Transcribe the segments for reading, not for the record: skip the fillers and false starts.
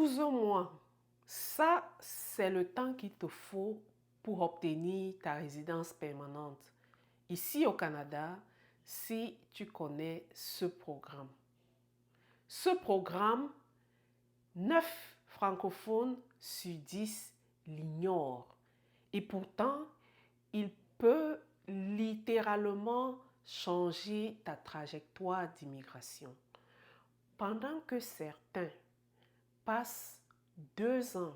12 mois, ça c'est le temps qu'il te faut pour obtenir ta résidence permanente. Ici au Canada, si tu connais ce programme. Ce programme, 9 francophones sur 10 l'ignorent. Et pourtant, il peut littéralement changer ta trajectoire d'immigration. Pendant que certains passent 2 ans,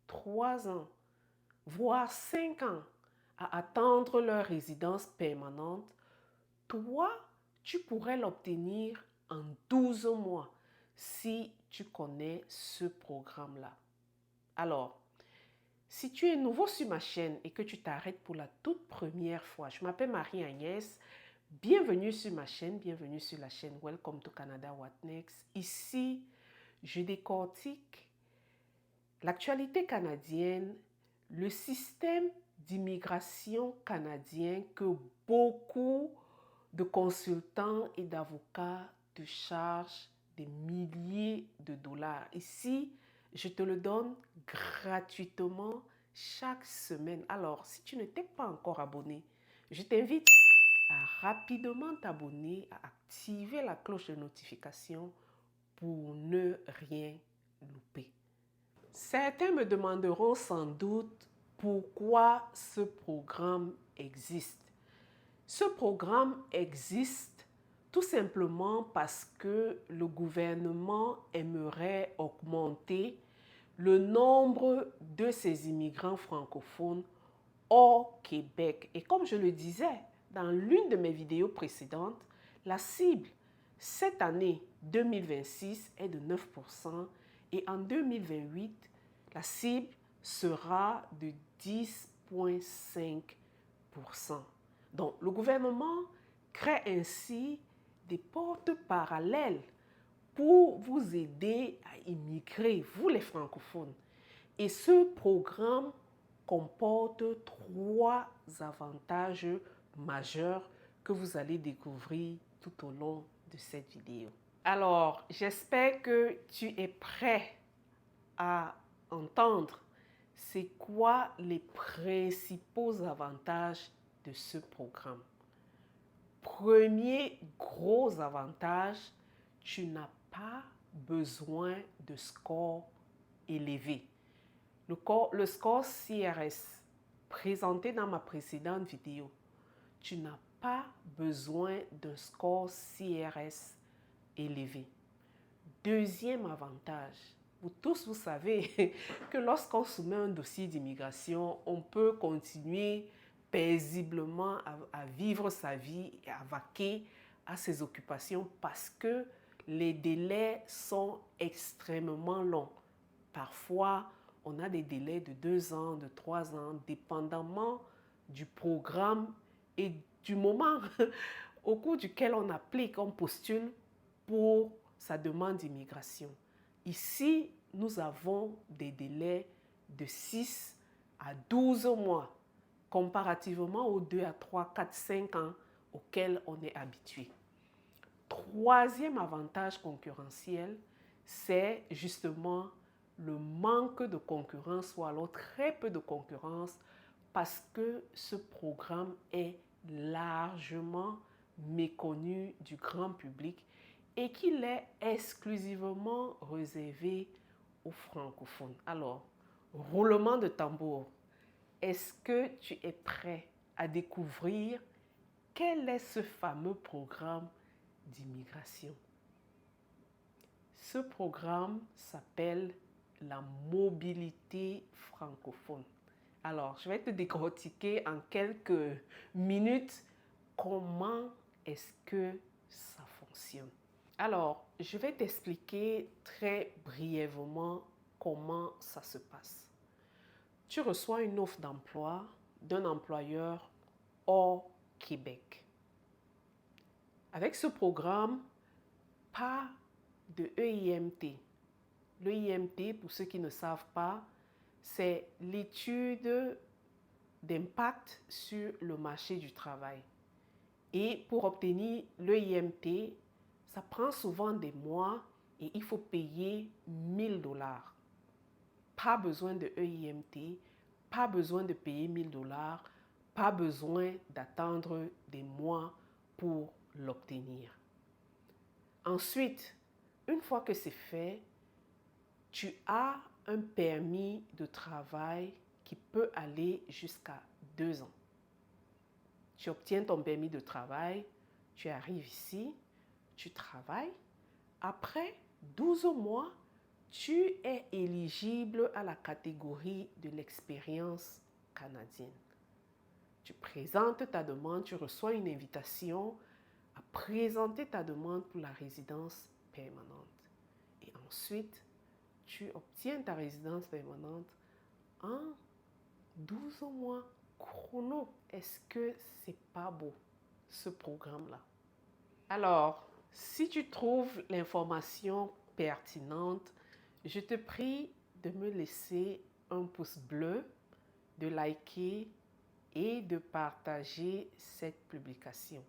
3 ans, voire 5 ans à attendre leur résidence permanente, toi, tu pourrais l'obtenir en 12 mois si tu connais ce programme-là. Alors, si tu es nouveau sur ma chaîne et que tu t'arrêtes pour la toute première fois, je m'appelle Marie-Agnès, bienvenue sur ma chaîne, bienvenue sur la chaîne Welcome to Canada What Next. Ici, je décortique l'actualité canadienne, le système d'immigration canadien que beaucoup de consultants et d'avocats te chargent des milliers de dollars. Ici, je te le donne gratuitement chaque semaine. Alors, si tu ne t'es pas encore abonné, je t'invite à rapidement t'abonner, à activer la cloche de notification pour ne rien louper. Certains me demanderont sans doute pourquoi ce programme existe. Ce programme existe tout simplement parce que le gouvernement aimerait augmenter le nombre de ces immigrants francophones au Québec. Et comme je le disais dans l'une de mes vidéos précédentes, la cible cette année 2026 est de 9% et en 2028, la cible sera de 10,5%. Donc, le gouvernement crée ainsi des portes parallèles pour vous aider à immigrer, vous les francophones. Et ce programme comporte 3 avantages majeurs que vous allez découvrir tout au long de cette vidéo. Alors, j'espère que tu es prêt à entendre c'est quoi les principaux avantages de ce programme. Premier gros avantage, tu n'as pas besoin de score élevé. Le score CRS présenté dans ma précédente vidéo, tu n'as pas besoin d'un score CRS élevé. Deuxième avantage, vous tous vous savez que lorsqu'on soumet un dossier d'immigration, on peut continuer paisiblement à vivre sa vie et à vaquer à ses occupations parce que les délais sont extrêmement longs. Parfois, on a des délais de 2 ans, de 3 ans, dépendamment du programme et du moment au cours duquel on applique, on postule pour sa demande d'immigration. Ici, nous avons des délais de 6 à 12 mois, comparativement aux 2 à 3, 4, 5 ans auxquels on est habitué. Troisième avantage concurrentiel, c'est justement le manque de concurrence ou alors très peu de concurrence parce que ce programme est largement méconnu du grand public et qu'il est exclusivement réservé aux francophones. Alors, roulement de tambour, est-ce que tu es prêt à découvrir quel est ce fameux programme d'immigration? Ce programme s'appelle la mobilité francophone. Alors, je vais te décortiquer en quelques minutes comment est-ce que ça fonctionne. Alors, je vais t'expliquer très brièvement comment ça se passe. Tu reçois une offre d'emploi d'un employeur hors Québec. Avec ce programme, pas de EIMT. L'EIMT, pour ceux qui ne savent pas, c'est l'étude d'impact sur le marché du travail. Et pour obtenir l'EIMT, ça prend souvent des mois et il faut payer 1 000 $. pas besoin de EIMT, pas besoin de payer 1000 dollars, pas besoin d'attendre des mois pour l'obtenir. Ensuite, une fois que c'est fait, tu as un permis de travail qui peut aller jusqu'à 2 ans. Tu obtiens ton permis de travail, tu arrives ici, tu travailles. Après 12 mois, tu es éligible à la catégorie de l'expérience canadienne. Tu présentes ta demande, tu reçois une invitation à présenter ta demande pour la résidence permanente. Et ensuite, tu obtiens ta résidence permanente en 12 mois chrono. Est-ce que c'est pas beau, ce programme-là? Alors, si tu trouves l'information pertinente, je te prie de me laisser un pouce bleu, de liker et de partager cette publication.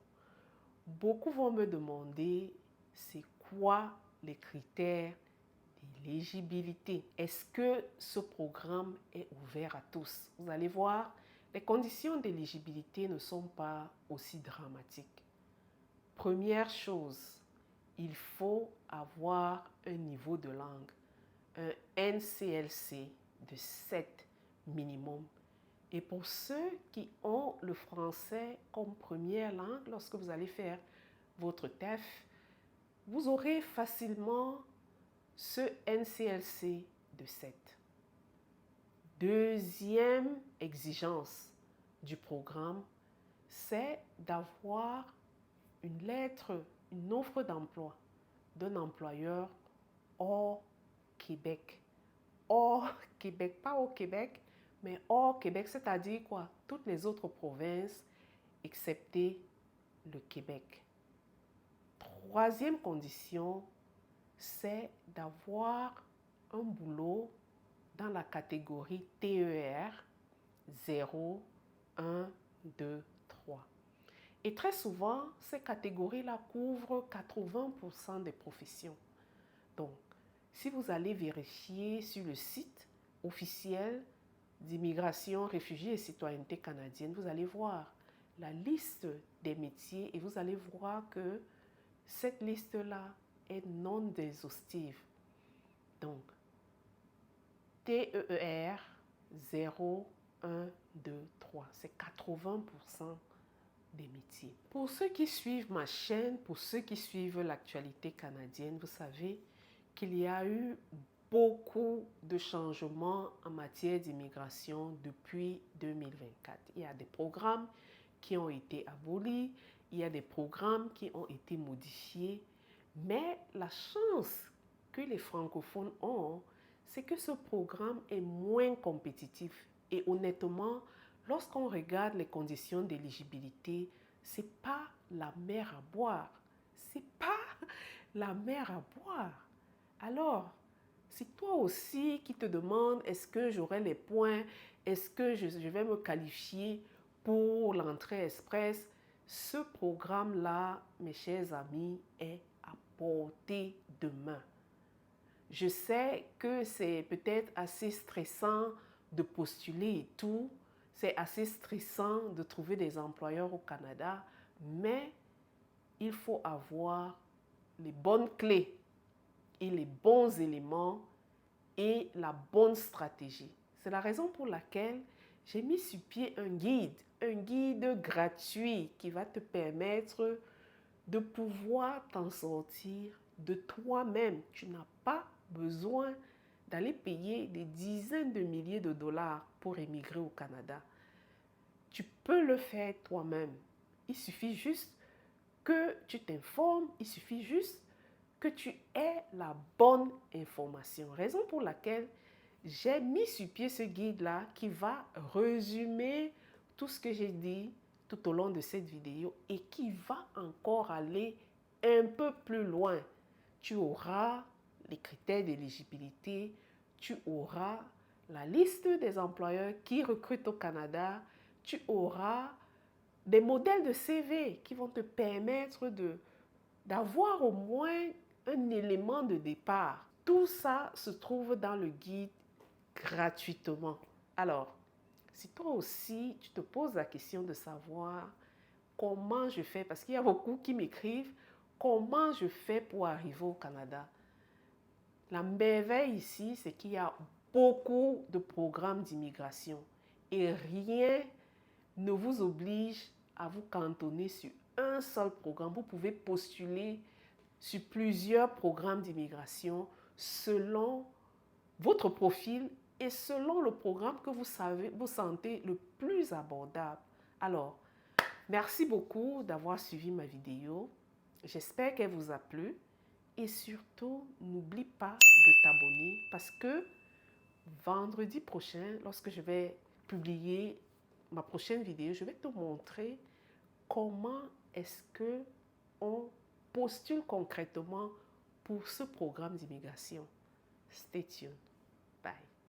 Beaucoup vont me demander c'est quoi les critères d'éligibilité. Est-ce que ce programme est ouvert à tous? Vous allez voir, les conditions d'éligibilité ne sont pas aussi dramatiques. Première chose, il faut avoir un niveau de langue, un NCLC de 7 minimum. Et pour ceux qui ont le français comme première langue, lorsque vous allez faire votre TEF, vous aurez facilement ce NCLC de 7. Deuxième exigence du programme, c'est d'avoir une lettre, une offre d'emploi d'un employeur hors Québec. Hors Québec, pas au Québec, mais hors Québec, c'est-à-dire quoi? Toutes les autres provinces, excepté le Québec. Troisième condition, c'est d'avoir un boulot dans la catégorie TER 0, 1, 2, 3. Et très souvent, ces catégories-là couvrent 80% des professions. Donc, si vous allez vérifier sur le site officiel d'immigration, réfugiés et citoyenneté canadienne, vous allez voir la liste des métiers et vous allez voir que cette liste-là est non exhaustive. Donc, TER 0, 1, 2, 3, c'est 80% des métiers. Pour ceux qui suivent ma chaîne, pour ceux qui suivent l'actualité canadienne, vous savez qu'il y a eu beaucoup de changements en matière d'immigration depuis 2024. Il y a des programmes qui ont été abolis, il y a des programmes qui ont été modifiés, mais la chance que les francophones ont, c'est que ce programme est moins compétitif. Et honnêtement, lorsqu'on regarde les conditions d'éligibilité, c'est pas la mer à boire. C'est pas la mer à boire. Alors, c'est toi aussi qui te demandes est-ce que j'aurai les points, est-ce que je vais me qualifier pour l'entrée express. Ce programme-là, mes chers amis, est à portée de main. Je sais que c'est peut-être assez stressant de postuler et tout, c'est assez stressant de trouver des employeurs au Canada, mais il faut avoir les bonnes clés et les bons éléments et la bonne stratégie. C'est la raison pour laquelle j'ai mis sur pied un guide gratuit qui va te permettre de pouvoir t'en sortir de toi-même. Tu n'as pas besoin d'aller payer des dizaines de milliers de dollars pour émigrer au Canada. Tu peux le faire toi-même. Il suffit juste que tu t'informes, il suffit juste que tu aies la bonne information. Raison pour laquelle j'ai mis sur pied ce guide-là qui va résumer tout ce que j'ai dit tout au long de cette vidéo et qui va encore aller un peu plus loin. Tu auras les critères d'éligibilité, tu auras la liste des employeurs qui recrutent au Canada, tu auras des modèles de CV qui vont te permettre d'avoir au moins un élément de départ. Tout ça se trouve dans le guide gratuitement. Alors, si toi aussi, tu te poses la question de savoir comment je fais, parce qu'il y a beaucoup qui m'écrivent, comment je fais pour arriver au Canada? La merveille ici, c'est qu'il y a beaucoup de programmes d'immigration et rien ne vous oblige à vous cantonner sur un seul programme. Vous pouvez postuler sur plusieurs programmes d'immigration selon votre profil et selon le programme que vous sentez le plus abordable. Alors, merci beaucoup d'avoir suivi ma vidéo. J'espère qu'elle vous a plu. Et surtout, n'oublie pas de t'abonner parce que vendredi prochain, lorsque je vais publier ma prochaine vidéo, je vais te montrer comment est-ce que on postule concrètement pour ce programme d'immigration. Stay tuned. Bye.